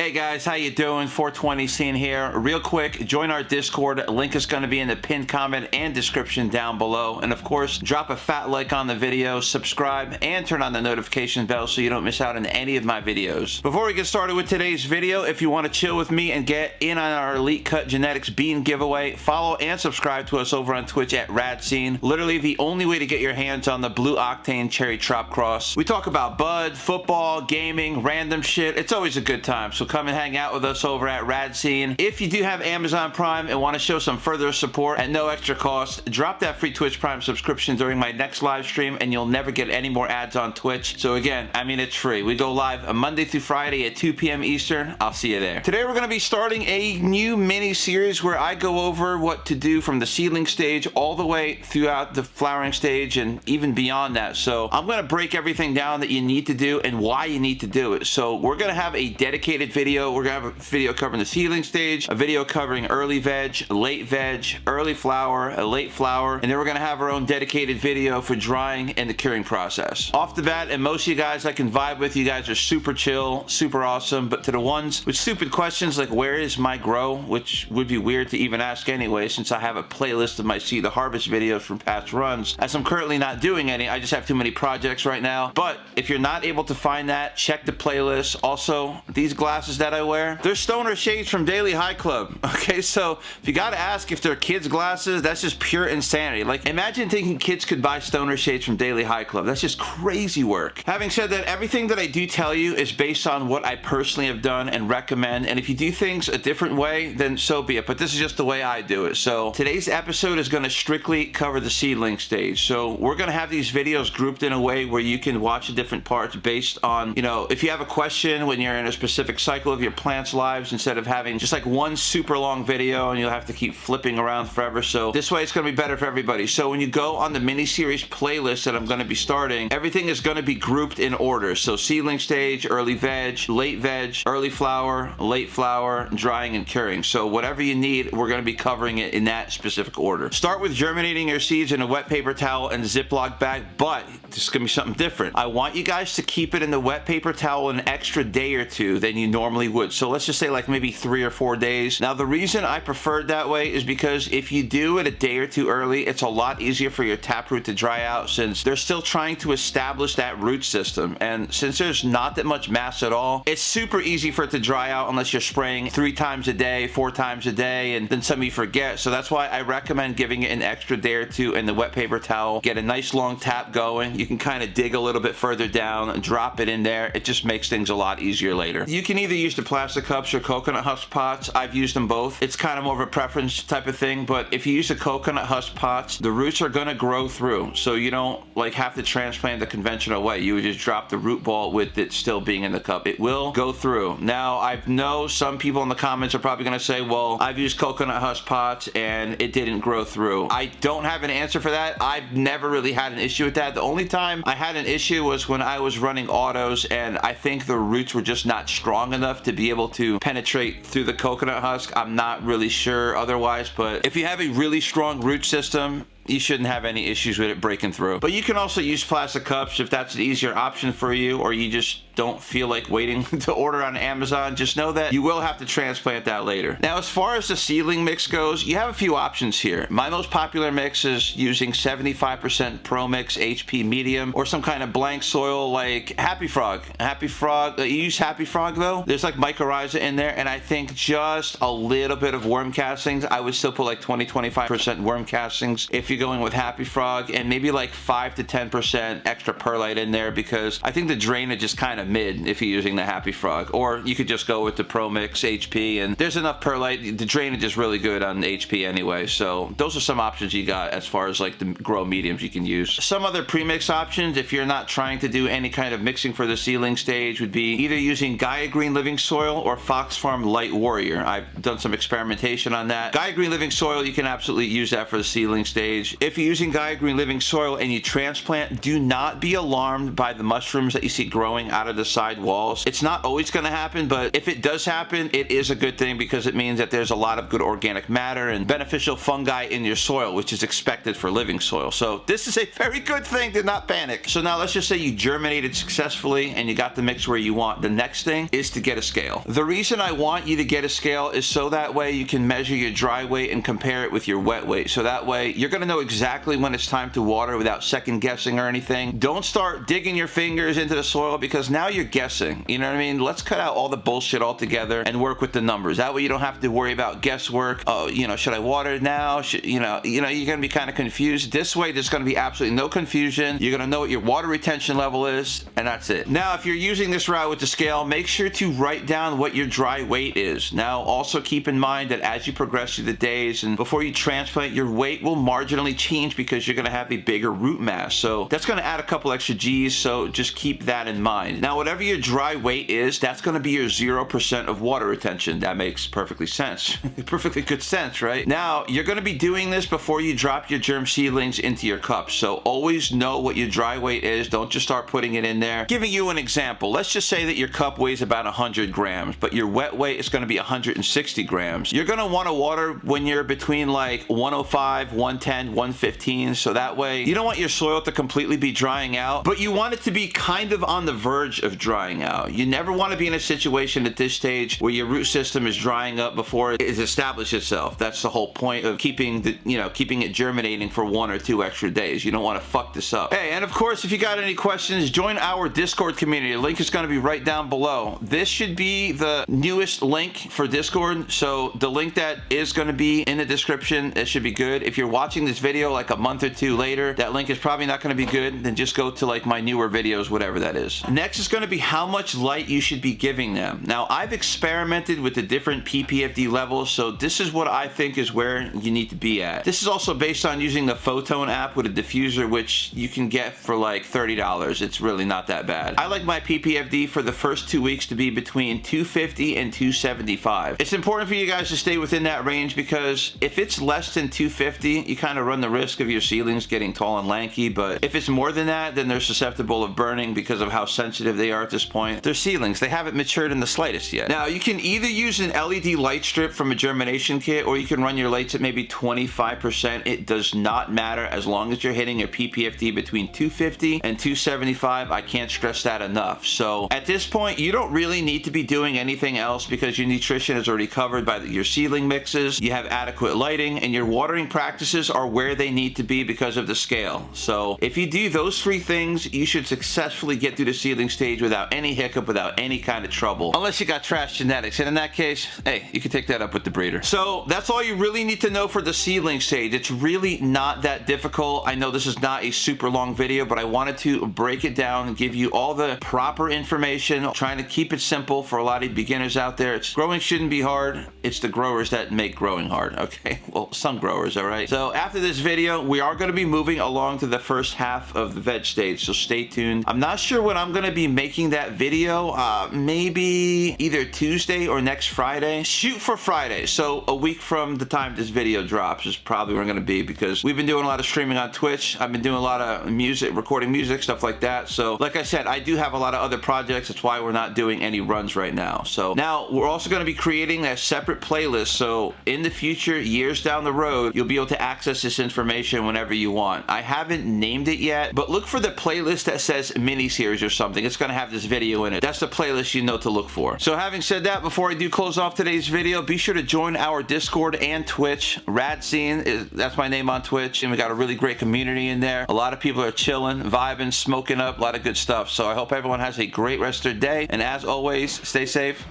Hey guys, how you doing? 420 scene here. Real quick, join our Discord. Link is going to be in the pinned comment and description down below. And of course, drop a fat like on the video, subscribe, and turn on the notification bell so you don't miss out on any of my videos. Before we get started with today's video, if you want to chill with me and get in on our Elite Cut Genetics Bean giveaway, follow and subscribe to us over on Twitch at RadScene. Literally the only way to get your hands on the Blue Octane Cherry Trop Cross. We talk about bud, football, gaming, random shit. It's always a good time. So come and hang out with us over at RadScene. If you do have Amazon Prime and want to show some further support at no extra cost, drop that free Twitch Prime subscription during my next live stream and you'll never get any more ads on Twitch. So again, I mean, it's free. We go live Monday through Friday at 2 p.m. Eastern. I'll see you there. Today we're going to be starting a new mini series where I go over what to do from the seedling stage all the way throughout the flowering stage and even beyond that. So I'm going to break everything down that you need to do and why you need to do it. So we're going to have a dedicated video. We're going to have a video covering the seedling stage, a video covering early veg, late veg, early flower, a late flower, and then we're going to have our own dedicated video for drying and the curing process. Off the bat, and most of you guys I can vibe with, you guys are super chill, super awesome, but to the ones with stupid questions like where is my grow, which would be weird to even ask anyway since I have a playlist of my See the Harvest videos from past runs. As I'm currently not doing any, I just have too many projects right now. But if you're not able to find that, check the playlist. Also, these glasses that I wear, they're stoner shades from Daily High Club. Okay, so if you gotta ask if they're kids glasses, that's just pure insanity. Like, imagine thinking kids could buy stoner shades from Daily High Club. That's just crazy work. Having said that, everything that I do tell you is based on what I personally have done and recommend, and if you do things a different way, then so be it, but this is just the way I do it. So today's episode is going to strictly cover the seedling stage. So we're going to have these videos grouped in a way where you can watch the different parts based on, you know, if you have a question when you're in a specific cycle of your plant's lives, instead of having just like one super long video and you'll have to keep flipping around forever. So this way it's going to be better for everybody. So when you go on the mini series playlist that I'm going to be starting, everything is going to be grouped in order. So seedling stage, early veg, late veg, early flower, late flower, drying and curing. So whatever you need, we're going to be covering it in that specific order. Start with germinating your seeds in a wet paper towel and Ziploc bag, but this is going to be something different. I want you guys to keep it in the wet paper towel an extra day or two than you normally would. So let's just say like maybe 3 or 4 days. Now the reason I preferred that way is because if you do it a day or two early, it's a lot easier for your taproot to dry out since they're still trying to establish that root system. And since there's not that much mass at all, it's super easy for it to dry out unless you're spraying 3 times a day, 4 times a day, and then some of you forget. So that's why I recommend giving it an extra day or two in the wet paper towel. Get a nice long tap going. You can kind of dig a little bit further down and drop it in there. It just makes things a lot easier later. You can either use the plastic cups or coconut husk pots. I've used them both. It's kind of more of a preference type of thing, but if you use the coconut husk pots, the roots are going to grow through. So you don't like have to transplant the conventional way. You would just drop the root ball with it still being in the cup. It will go through. Now, I know some people in the comments are probably going to say, well, I've used coconut husk pots and it didn't grow through. I don't have an answer for that. I've never really had an issue with that. The only time I had an issue was when I was running autos and I think the roots were just not strong enough to be able to penetrate through the coconut husk. I'm not really sure otherwise, but if you have a really strong root system, you shouldn't have any issues with it breaking through. But you can also use plastic cups if that's an easier option for you, or you just don't feel like waiting to order on Amazon. Just know that you will have to transplant that later. Now, as far as the seedling mix goes, you have a few options here. My most popular mix is using 75% Pro Mix HP Medium or some kind of blank soil like Happy Frog. Happy Frog, you use Happy Frog though? There's like mycorrhiza in there, and I think just a little bit of worm castings. I would still put like 20-25% worm castings if you're going with Happy Frog, and maybe like 5 to 10% extra perlite in there, because I think the drainage is kind of mid if you're using the Happy Frog. Or you could just go with the Pro Mix HP, and there's enough perlite. The drainage is really good on HP anyway, so those are some options you got as far as like the grow mediums you can use. Some other premix options, if you're not trying to do any kind of mixing for the seedling stage, would be either using Gaia Green Living Soil or Fox Farm Light Warrior. I've done some experimentation on that. Gaia Green Living Soil, you can absolutely use that for the seedling stage. If you're using Gaia Green Living Soil and you transplant, do not be alarmed by the mushrooms that you see growing out of of the side walls. It's not always going to happen, but if it does happen, it is a good thing because it means that there's a lot of good organic matter and beneficial fungi in your soil, which is expected for living soil. So this is a very good thing. Do not panic. So now let's just say you germinated successfully and you got the mix where you want. The next thing is to get a scale. The reason I want you to get a scale is so that way you can measure your dry weight and compare it with your wet weight. So that way you're going to know exactly when it's time to water without second guessing or anything. Don't start digging your fingers into the soil because now you're guessing. You know what I mean? Let's cut out all the bullshit altogether and work with the numbers. That way you don't have to worry about guesswork. Oh, you know, should I water now? You're going to be kind of confused. This way there's going to be absolutely no confusion. You're going to know what your water retention level is, and that's it. Now, if you're using this route with the scale, make sure to write down what your dry weight is. Now, also keep in mind that as you progress through the days and before you transplant, your weight will marginally change because you're going to have a bigger root mass. So that's going to add a couple extra G's, so just keep that in mind. Now, whatever your dry weight is, that's going to be your 0% of water retention. That makes perfectly sense. Perfectly good sense, right? Now, you're going to be doing this before you drop your germ seedlings into your cups. So always know what your dry weight is. Don't just start putting it in there. Giving you an example, let's just say that your cup weighs about 100 grams, but your wet weight is going to be 160 grams. You're going to want to water when you're between like 105, 110, 115. So that way you don't want your soil to completely be drying out, but you want it to be kind of on the verge of drying out. You never want to be in a situation at this stage where your root system is drying up before it has established itself. That's the whole point of keeping it germinating for 1 or 2 extra days. You don't want to fuck this up. Hey, and of course, if you got any questions, join our Discord community. The link is going to be right down below. This should be the newest link for Discord, so the link that is going to be in the description, it should be good. If you're watching this video like a month or 2 later, that link is probably not going to be good. Then just go to like my newer videos, whatever that is. Next is going to be how much light you should be giving them. Now, I've experimented with the different PPFD levels, so this is what I think is where you need to be at. This is also based on using the Photon app with a diffuser, which you can get for like $30. It's really not that bad. I like my PPFD for the first 2 weeks to be between 250 and 275. It's important for you guys to stay within that range because if it's less than 250, you kind of run the risk of your seedlings getting tall and lanky, but if it's more than that, then they're susceptible of burning because of how sensitive they are at this point. They're seedlings. They haven't matured in the slightest yet. Now, you can either use an LED light strip from a germination kit, or you can run your lights at maybe 25%. It does not matter as long as you're hitting your PPFD between 250 and 275. I can't stress that enough. So at this point, you don't really need to be doing anything else because your nutrition is already covered by your seedling mixes. You have adequate lighting and your watering practices are where they need to be because of the scale. So if you do those 3 things, you should successfully get through the seedling stage without any hiccup, without any kind of trouble. Unless you got trash genetics. And in that case, hey, you can take that up with the breeder. So that's all you really need to know for the seedling stage. It's really not that difficult. I know this is not a super long video, but I wanted to break it down and give you all the proper information. Trying to keep it simple for a lot of beginners out there. Growing shouldn't be hard. It's the growers that make growing hard. Okay, well, some growers, all right? So after this video, we are going to be moving along to the first half of the veg stage, so stay tuned. I'm not sure when I'm going to be making that video. Maybe either Tuesday or next Friday. Shoot for Friday, so a week from the time this video drops is probably where I'm going to be because we've been doing a lot of streaming on Twitch. I've been doing a lot of music, recording music, stuff like that. So like I said, I do have a lot of other projects. That's why we're not doing any runs right now. So now we're also going to be creating a separate playlist. So in the future, years down the road, you'll be able to access this information whenever you want. I haven't named it yet, but look for the playlist that says mini series or something. It's going to have this video in it. That's the playlist you know to look for. So having said that, before I do close off today's video, be sure to join our Discord and Twitch. Radscene, that's my name on Twitch, and we got a really great community in there. A lot of people are chilling, vibing, smoking up, a lot of good stuff. So I hope everyone has a great rest of their day, and as always, stay safe.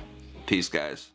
Peace, guys.